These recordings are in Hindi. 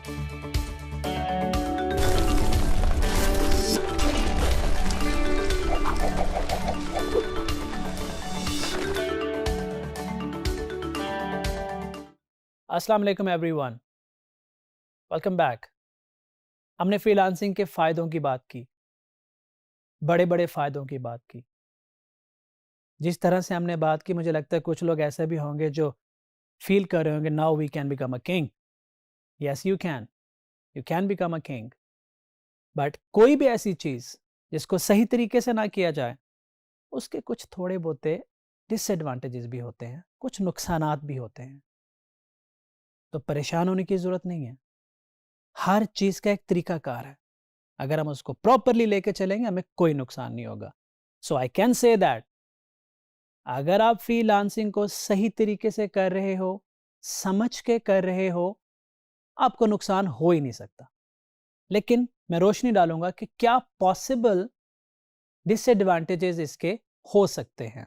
अस्सलाम वालेकुम एवरीवन, वेलकम बैक। हमने फ्रीलांसिंग के फ़ायदों की बात की, बड़े-बड़े फ़ायदों की बात की। जिस तरह से हमने बात की, मुझे लगता है कुछ लोग ऐसे भी होंगे जो फ़ील कर रहे होंगे, now we can become a king. Yes you can become a king. But कोई भी ऐसी चीज़ जिसको सही तरीके से ना किया जाए, उसके कुछ थोड़े बहुते डिसएडवांटेजेस भी होते हैं, कुछ नुकसानात भी होते हैं। तो परेशान होने की ज़रूरत नहीं है। हर चीज़ का एक तरीकाकार है। अगर हम उसको प्रॉपरली लेके चलेंगे, हमें कोई नुकसान नहीं होगा। सो आई कैन से दैट अगर आप फ्रीलांसिंग को सही तरीके से कर रहे हो, समझ के कर रहे हो, आपको नुकसान हो ही नहीं सकता। लेकिन मैं रोशनी डालूंगा कि क्या पॉसिबल डिसएडवांटेजेस इसके हो सकते हैं।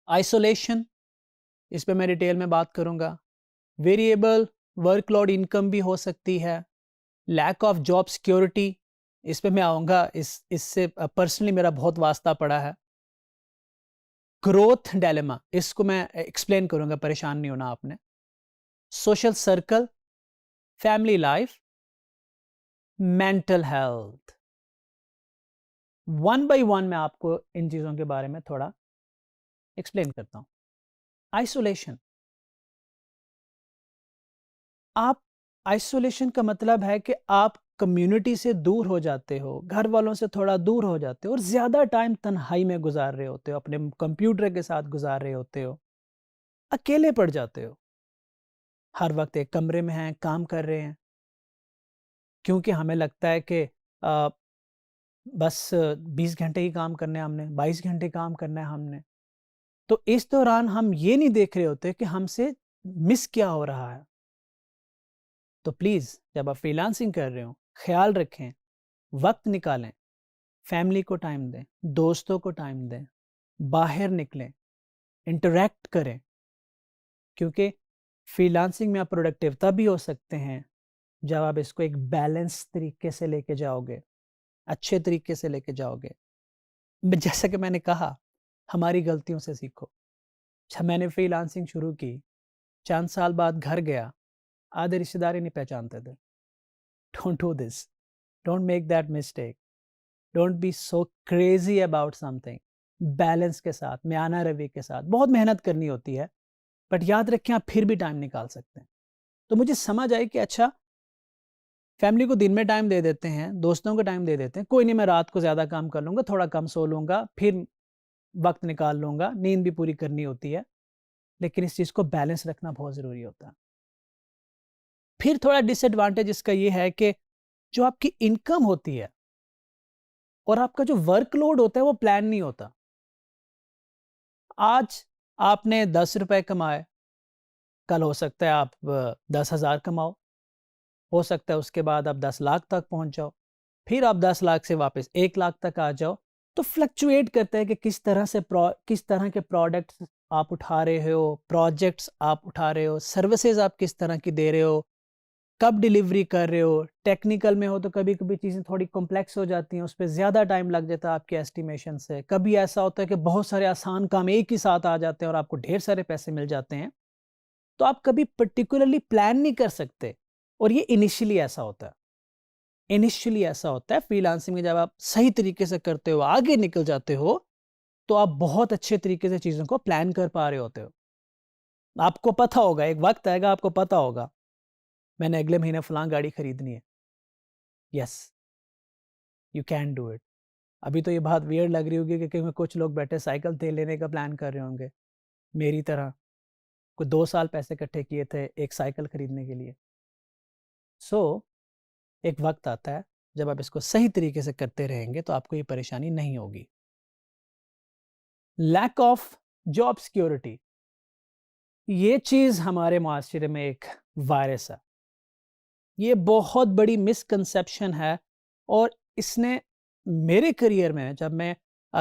आइसोलेशन, इस पे मैं डिटेल में बात करूंगा। वेरिएबल वर्कलोड इनकम भी हो सकती है। लैक ऑफ जॉब सिक्योरिटी, इस पे मैं आऊँगा, इससे पर्सनली मेरा बहुत वास्ता पड़ा है। ग्रोथ डायलेमा, इसको मैं एक्सप्लेन करूँगा, परेशान नहीं होना आपने। Social circle, family life, mental health. One by one मैं आपको इन चीज़ों के बारे में थोड़ा एक्सप्लेन करता हूँ। आइसोलेशन, आप आइसोलेशन का मतलब है कि आप कम्युनिटी से दूर हो जाते हो, घर वालों से थोड़ा दूर हो जाते हो और ज़्यादा टाइम तन्हाई में गुजार रहे होते हो, अपने कंप्यूटर के साथ गुजार रहे होते हो, अकेले पड़ जाते हो। हर वक्त एक कमरे में हैं, काम कर रहे हैं, क्योंकि हमें लगता है कि बस 20 घंटे ही काम करने हैं हमने, 22 घंटे काम करना है हमने। तो इस दौरान हम ये नहीं देख रहे होते कि हमसे मिस क्या हो रहा है। तो प्लीज़, जब आप फ्रीलांसिंग कर रहे हो, ख्याल रखें, वक्त निकालें, फैमिली को टाइम दें, दोस्तों को टाइम दें, बाहर निकलें, इंटरैक्ट करें, क्योंकि फ्रीलांसिंग में आप प्रोडक्टिव तभी हो सकते हैं जब आप इसको एक बैलेंस तरीके से लेके जाओगे, अच्छे तरीके से लेके जाओगे। जैसा कि मैंने कहा, हमारी गलतियों से सीखो। जब मैंने फ्रीलांसिंग शुरू की, चंद साल बाद घर गया, आधे रिश्तेदार ही नहीं पहचानते थे। Don't do this, don't make that mistake, don't be so crazy about something. Balance के साथ, म्याना रवि के साथ, बहुत मेहनत करनी होती है, बट याद रखें आप फिर भी टाइम निकाल सकते हैं। तो मुझे समझ आई कि अच्छा, फैमिली को दिन में टाइम दे देते हैं, दोस्तों को टाइम दे देते हैं, कोई नहीं, मैं रात को ज़्यादा काम कर लूँगा, थोड़ा कम सो लूँगा, फिर वक्त निकाल लूँगा, नींद भी पूरी करनी होती है। लेकिन इस चीज़ को बैलेंस रखना बहुत ज़रूरी होता है। फिर थोड़ा डिसएडवांटेज इसका ये है कि जो आपकी इनकम होती है और आपका जो वर्कलोड होता है, वो प्लान नहीं होता। आज आपने 10 रुपए कमाए, कल हो सकता है आप 10,000 कमाओ, हो सकता है उसके बाद आप 10 लाख तक पहुंच जाओ, फिर आप 10 लाख से वापस 1 लाख तक आ जाओ। तो फ्लक्चुएट करता है कि किस तरह के प्रोडक्ट्स आप उठा रहे हो, प्रोजेक्ट्स आप उठा रहे हो, सर्विसेज आप किस तरह की दे रहे हो, कब डिलीवरी कर रहे हो। टेक्निकल में हो तो कभी-कभी चीज़ें थोड़ी कॉम्प्लेक्स हो जाती हैं, उस पे ज़्यादा टाइम लग जाता है आपके एस्टिमेशन से। कभी ऐसा होता है कि बहुत सारे आसान काम एक ही साथ आ जाते हैं और आपको ढेर सारे पैसे मिल जाते हैं। तो आप कभी पर्टिकुलरली प्लान नहीं कर सकते, और ये इनिशियली ऐसा होता है। इनिशियली ऐसा होता है फ्रीलांसिंग में, जब आप सही तरीके से करते हो, आगे निकल जाते हो, तो आप बहुत अच्छे तरीके से चीज़ों को प्लान कर पा रहे होते हो। आपको पता होगा, एक वक़्त आएगा आपको पता होगा, मैंने अगले महीने फलाँ गाड़ी खरीदनी है। Yes, you can do it. अभी तो ये बात वियर्ड लग रही होगी क्योंकि कुछ लोग बैठे साइकिल तेल लेने का प्लान कर रहे होंगे, मेरी तरह। कोई 2 साल पैसे इकट्ठे किए थे एक साइकिल खरीदने के लिए। सो एक वक़्त आता है, जब आप इसको सही तरीके से करते रहेंगे तो आपको ये परेशानी नहीं होगी। लैक ऑफ जॉब सिक्योरिटी, ये चीज़ हमारे माशरे में एक वायरस है। ये बहुत बड़ी मिसकंसेप्शन है, और इसने मेरे करियर में, जब मैं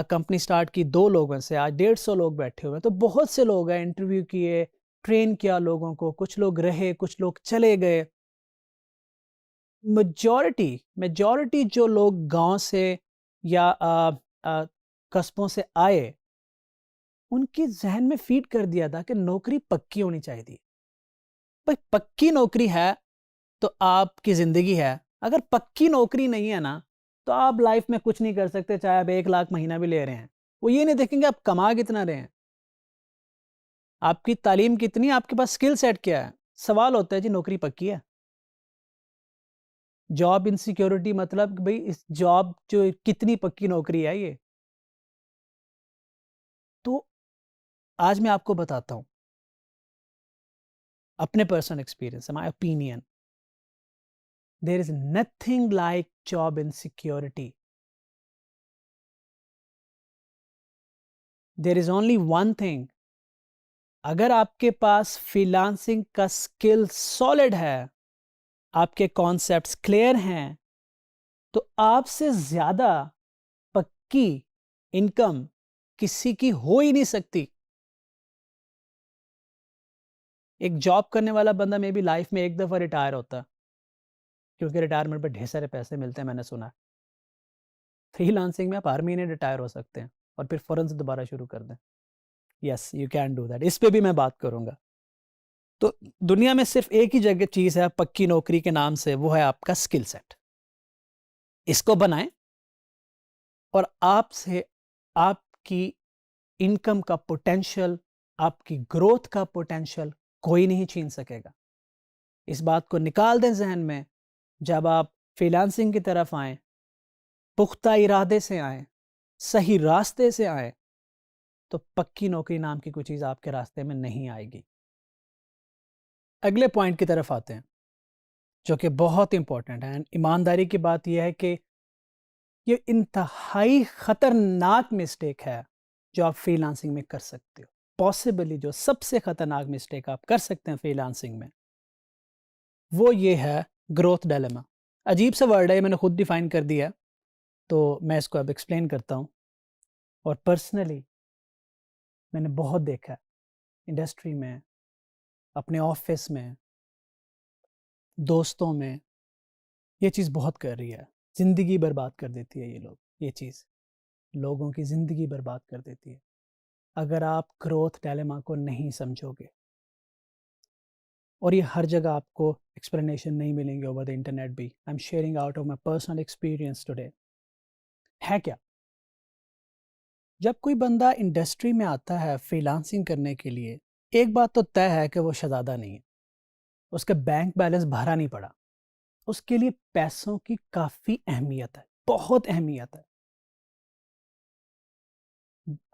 कंपनी स्टार्ट की 2 लोगों से आज 150 लोग बैठे हुए हैं, तो बहुत से लोग हैं इंटरव्यू किए, ट्रेन किया लोगों को, कुछ लोग रहे, कुछ लोग चले गए। मेजॉरिटी जो लोग गांव से या कस्बों से आए, उनके जहन में फीड कर दिया था कि नौकरी पक्की होनी चाहिए। भाई पक्की नौकरी है तो आपकी जिंदगी है। अगर पक्की नौकरी नहीं है ना, तो आप लाइफ में कुछ नहीं कर सकते, चाहे आप 1 लाख महीना भी ले रहे हैं। वो ये नहीं देखेंगे आप कमा कितना रहे हैं, आपकी तालीम कितनी, आपके पास स्किल सेट क्या है। सवाल होता है जी नौकरी पक्की है। जॉब इनसिक्योरिटी मतलब भाई इस जॉब जो कितनी पक्की नौकरी है ये। तो आज मैं आपको बताता हूं अपने personal experience, my opinion. There is nothing like job insecurity. There is only one thing, अगर आपके पास फ्रीलांसिंग का स्किल सॉलिड है, आपके कॉन्सेप्ट्स क्लियर हैं, तो आपसे ज्यादा पक्की इनकम किसी की हो ही नहीं सकती। एक जॉब करने वाला बंदा मे बी लाइफ में एक दफा रिटायर होता है, क्योंकि रिटायरमेंट पर ढेर सारे पैसे मिलते हैं, मैंने सुना है। फ्रीलांसिंग में आप हर महीने रिटायर हो सकते हैं और फिर फौरन से दोबारा शुरू कर दें। Yes, you can do that. इस पे भी मैं बात करूंगा। तो दुनिया में सिर्फ एक ही जगह चीज है पक्की नौकरी के नाम से, वो है आपका स्किल सेट। इसको बनाएं और आपसे आपकी इनकम का पोटेंशियल, आपकी ग्रोथ का पोटेंशियल कोई नहीं छीन सकेगा। इस बात को निकाल दें जहन में। जब आप फ्रीलांसिंग की तरफ आए, पुख्ता इरादे से आए, सही रास्ते से आए, तो पक्की नौकरी नाम की कोई चीज़ आपके रास्ते में नहीं आएगी। अगले पॉइंट की तरफ आते हैं जो कि बहुत इंपॉर्टेंट है। ईमानदारी की बात यह है कि ये इंतहाई खतरनाक मिस्टेक है जो आप फ्रीलांसिंग में कर सकते हो। पॉसिबली जो सबसे खतरनाक मिस्टेक आप कर सकते हैं फ्रीलांसिंग में, वो ये है ग्रोथ डायलेमा। अजीब सा वर्ड है, मैंने खुद डिफाइन कर दिया है, तो मैं इसको अब एक्सप्लेन करता हूँ। और पर्सनली मैंने बहुत देखा है इंडस्ट्री में, अपने ऑफिस में, दोस्तों में, ये चीज़ बहुत कर रही है। ज़िंदगी बर्बाद कर देती है ये लोग, ये चीज़ लोगों की ज़िंदगी बर्बाद कर देती है अगर आप ग्रोथ डायलेमा को नहीं समझोगे। और ये हर जगह आपको एक्सप्लेनेशन नहीं मिलेंगे ओवर द इंटरनेट भी। I am sharing out of my personal experience today. है क्या, जब कोई बंदा इंडस्ट्री में आता है फ्रीलांसिंग करने के लिए, एक बात तो तय है कि वो शहजादा नहीं है, उसका बैंक बैलेंस भरा नहीं पड़ा। उसके लिए पैसों की काफ़ी अहमियत है, बहुत अहमियत है।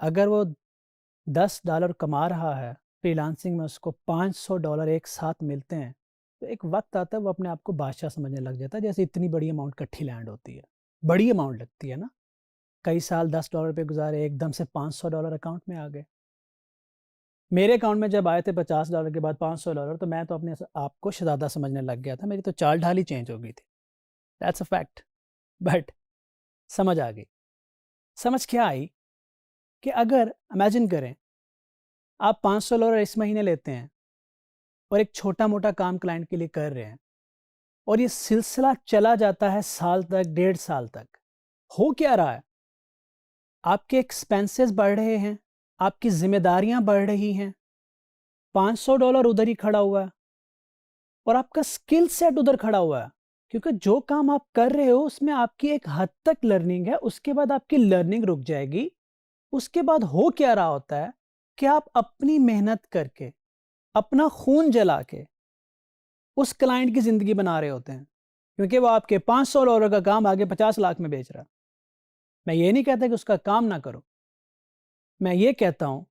अगर वो $10 कमा रहा है, फ्रीलांसिंग में उसको $500 एक साथ मिलते हैं, तो एक वक्त आता है वो अपने आप को बादशाह समझने लग जाता है। जैसे इतनी बड़ी अमाउंट इकट्ठी लैंड होती है, बड़ी अमाउंट लगती है ना। कई साल $10 पे गुजारे, एकदम से $500 अकाउंट में आ गए। मेरे अकाउंट में जब आए थे $50 के बाद $500, तो मैं तो अपने आप को शहजादा समझने लग गया था। मेरी तो चाल ढाल ही चेंज हो गई थी। That's a fact. बट समझ आ गई। समझ क्या आई कि अगर इमेजिन करें आप $500 इस महीने लेते हैं और एक छोटा मोटा काम क्लाइंट के लिए कर रहे हैं, और ये सिलसिला चला जाता है साल तक, 1.5 साल तक। हो क्या रहा है, आपके एक्सपेंसेस बढ़ रहे हैं, आपकी जिम्मेदारियां बढ़ रही हैं, $500 उधर ही खड़ा हुआ है और आपका स्किल सेट उधर खड़ा हुआ है। क्योंकि जो काम आप कर रहे हो उसमें आपकी एक हद तक लर्निंग है, उसके बाद आपकी लर्निंग रुक जाएगी। उसके बाद हो क्या रहा होता है कि आप अपनी मेहनत करके, अपना खून जला के उस क्लाइंट की ज़िंदगी बना रहे होते हैं, क्योंकि वो आपके $500 का काम आगे 50 लाख में बेच रहा है। मैं ये नहीं कहता कि उसका काम ना करो, मैं ये कहता हूँ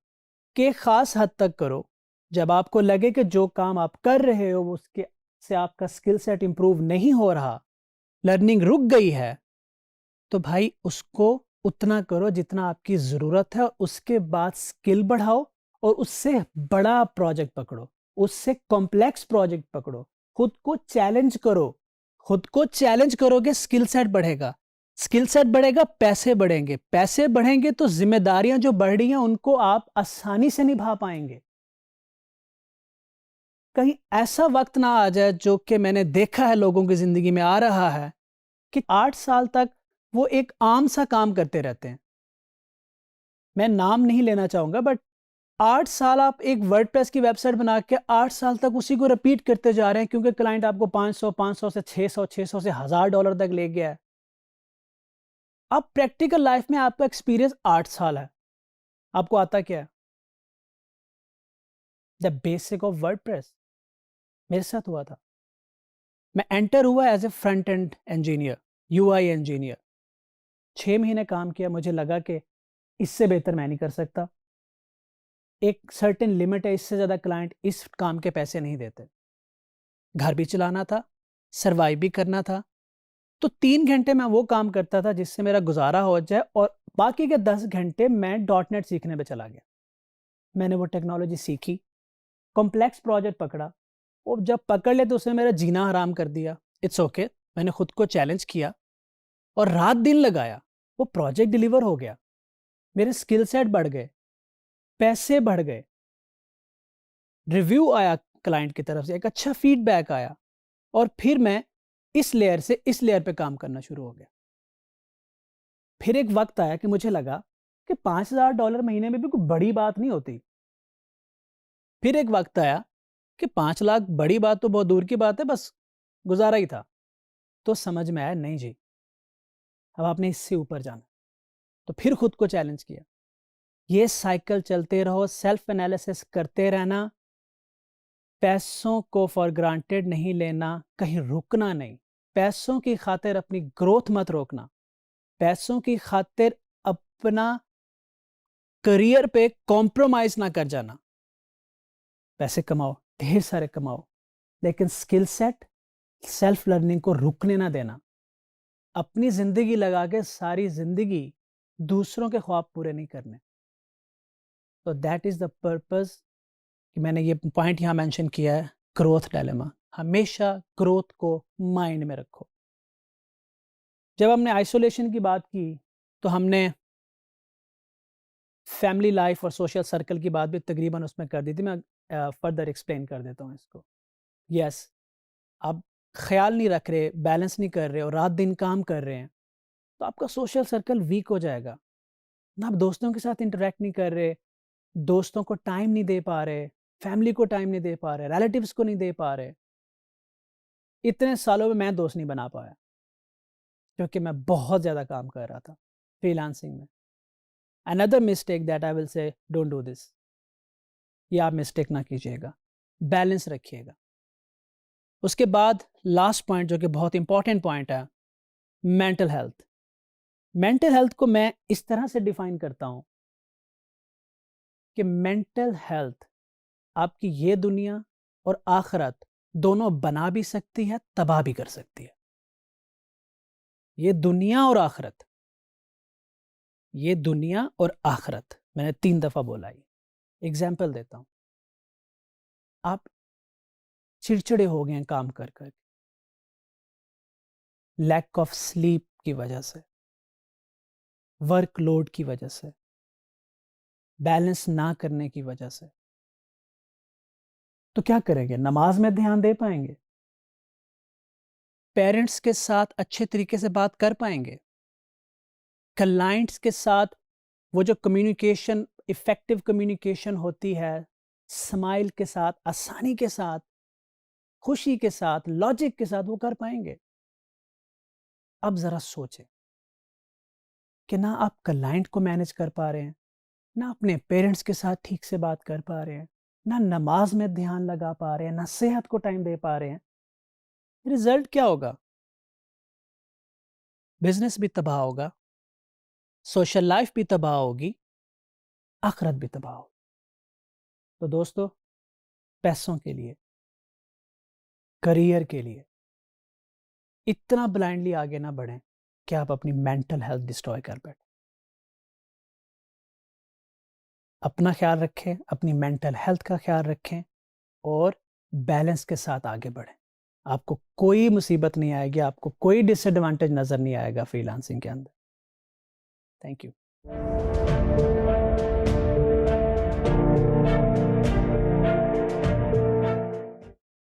कि एक ख़ास हद तक करो। जब आपको लगे कि जो काम आप कर रहे हो उसके से आपका स्किल सेट इम्प्रूव नहीं हो रहा, लर्निंग रुक गई है, तो भाई उसको उतना करो जितना आपकी ज़रूरत है। उसके बाद स्किल बढ़ाओ और उससे बड़ा प्रोजेक्ट पकड़ो, उससे कॉम्प्लेक्स प्रोजेक्ट पकड़ो। खुद को चैलेंज करो। खुद को चैलेंज करोगे, स्किल सेट बढ़ेगा। स्किल सेट बढ़ेगा, पैसे बढ़ेंगे। पैसे बढ़ेंगे तो जिम्मेदारियां जो बढ़ रही हैं उनको आप आसानी से निभा पाएंगे। कहीं ऐसा वक्त ना आ जाए, जो कि मैंने देखा है लोगों की ज़िंदगी में आ रहा है, कि 8 साल तक वो एक आम सा काम करते रहते हैं। मैं नाम नहीं लेना चाहूँगा, बट 8 साल आप एक वर्डप्रेस की वेबसाइट बना के 8 साल तक उसी को रिपीट करते जा रहे हैं, क्योंकि क्लाइंट आपको 500 से 600 से $1000 तक ले गया है। अब प्रैक्टिकल लाइफ में आपका एक्सपीरियंस 8 साल है। आपको आता क्या है? The basic of WordPress. मेरे साथ हुआ था। मैं एंटर हुआ as a front end engineer, UI engineer. 6 महीने काम किया, मुझे लगा कि इससे बेहतर मैं नहीं कर सकता। एक सर्टेन लिमिट है, इससे ज़्यादा क्लाइंट इस काम के पैसे नहीं देते। घर भी चलाना था, सर्वाइव भी करना था। तो 3 घंटे मैं वो काम करता था जिससे मेरा गुजारा हो जाए, और बाकी के 10 घंटे मैं डॉट नेट सीखने पे चला गया। मैंने वो टेक्नोलॉजी सीखी, कॉम्प्लेक्स प्रोजेक्ट पकड़ा, और जब पकड़ ले तो उसने मेरा जीना हराम कर दिया। इट्स ओके, मैंने खुद को चैलेंज किया और रात दिन लगाया। वो प्रोजेक्ट डिलीवर हो गया, मेरे स्किल सेट बढ़ गए, पैसे बढ़ गए, रिव्यू आया क्लाइंट की तरफ से, एक अच्छा फीडबैक आया, और फिर मैं इस लेयर से इस लेयर पे काम करना शुरू हो गया। फिर एक वक्त आया कि मुझे लगा कि $5000 महीने में भी कोई बड़ी बात नहीं होती। फिर एक वक्त आया कि 5 लाख बड़ी बात तो बहुत दूर की बात है, बस गुजारा ही था। तो समझ में आया, नहीं जी, अब आपने इससे ऊपर जाना। तो फिर खुद को चैलेंज किया। ये साइकिल चलते रहो, सेल्फ एनालिसिस करते रहना, पैसों को फॉर ग्रांटेड नहीं लेना, कहीं रुकना नहीं। पैसों की खातिर अपनी ग्रोथ मत रोकना, पैसों की खातिर अपना करियर पे कॉम्प्रोमाइज ना कर जाना। पैसे कमाओ, ढेर सारे कमाओ, लेकिन स्किल सेट, सेल्फ लर्निंग को रुकने ना देना। अपनी जिंदगी लगा के सारी जिंदगी दूसरों के ख्वाब पूरे नहीं करने। तो दैट इज द पर्पस कि मैंने ये पॉइंट यहाँ मेंशन किया है, ग्रोथ डायलेमा। हमेशा ग्रोथ को माइंड में रखो। जब हमने आइसोलेशन की बात की, तो हमने फैमिली लाइफ और सोशल सर्कल की बात भी तकरीबन उसमें कर दी थी। मैं फर्दर एक्सप्लेन कर देता हूँ इसको। यस, आप ख्याल नहीं रख रहे, बैलेंस नहीं कर रहे और रात दिन काम कर रहे हैं, तो आपका सोशल सर्कल वीक हो जाएगा ना। आप दोस्तों के साथ इंटरेक्ट नहीं कर रहे, दोस्तों को टाइम नहीं दे पा रहे, फैमिली को टाइम नहीं दे पा रहे, रिलेटिव्स को नहीं दे पा रहे। इतने सालों में मैं दोस्त नहीं बना पाया, क्योंकि मैं बहुत ज़्यादा काम कर रहा था फ्रीलांसिंग में। Another mistake that I will say, don't do this. ये आप मिस्टेक ना कीजिएगा, बैलेंस रखिएगा। उसके बाद लास्ट पॉइंट, जो कि बहुत इंपॉर्टेंट पॉइंट है, मेंटल हेल्थ। मेंटल हेल्थ को मैं इस तरह से डिफाइन करता हूं कि मेंटल हेल्थ आपकी ये दुनिया और आखिरत दोनों बना भी सकती है, तबाह भी कर सकती है। ये दुनिया और आखिरत, ये दुनिया और आखिरत, मैंने 3 दफा बोला। ये एग्जाम्पल देता हूं। आप चिड़चिड़े हो गए हैं काम कर कर, लैक ऑफ स्लीप की वजह से, वर्कलोड की वजह से, बैलेंस ना करने की वजह से। तो क्या करेंगे? नमाज में ध्यान दे पाएंगे? पेरेंट्स के साथ अच्छे तरीके से बात कर पाएंगे? क्लाइंट्स के साथ वो जो कम्युनिकेशन, इफेक्टिव कम्युनिकेशन होती है, स्माइल के साथ, आसानी के साथ, खुशी के साथ, लॉजिक के साथ, वो कर पाएंगे? अब जरा सोचें कि ना आप क्लाइंट को मैनेज कर पा रहे हैं, ना अपने पेरेंट्स के साथ ठीक से बात कर पा रहे हैं, ना नमाज में ध्यान लगा पा रहे हैं, ना सेहत को टाइम दे पा रहे हैं। रिजल्ट क्या होगा? बिजनेस भी तबाह होगा, सोशल लाइफ भी तबाह होगी, आखिरत भी तबाह होगी। तो दोस्तों, पैसों के लिए, करियर के लिए इतना ब्लाइंडली आगे ना बढ़ें कि आप अपनी मेंटल हेल्थ डिस्ट्रॉय कर बैठें। अपना ख्याल रखें, अपनी मेंटल हेल्थ का ख्याल रखें, और बैलेंस के साथ आगे बढ़ें। आपको कोई मुसीबत नहीं आएगी, आपको कोई डिसएडवांटेज नज़र नहीं आएगा फ्रीलांसिंग के अंदर। Thank you.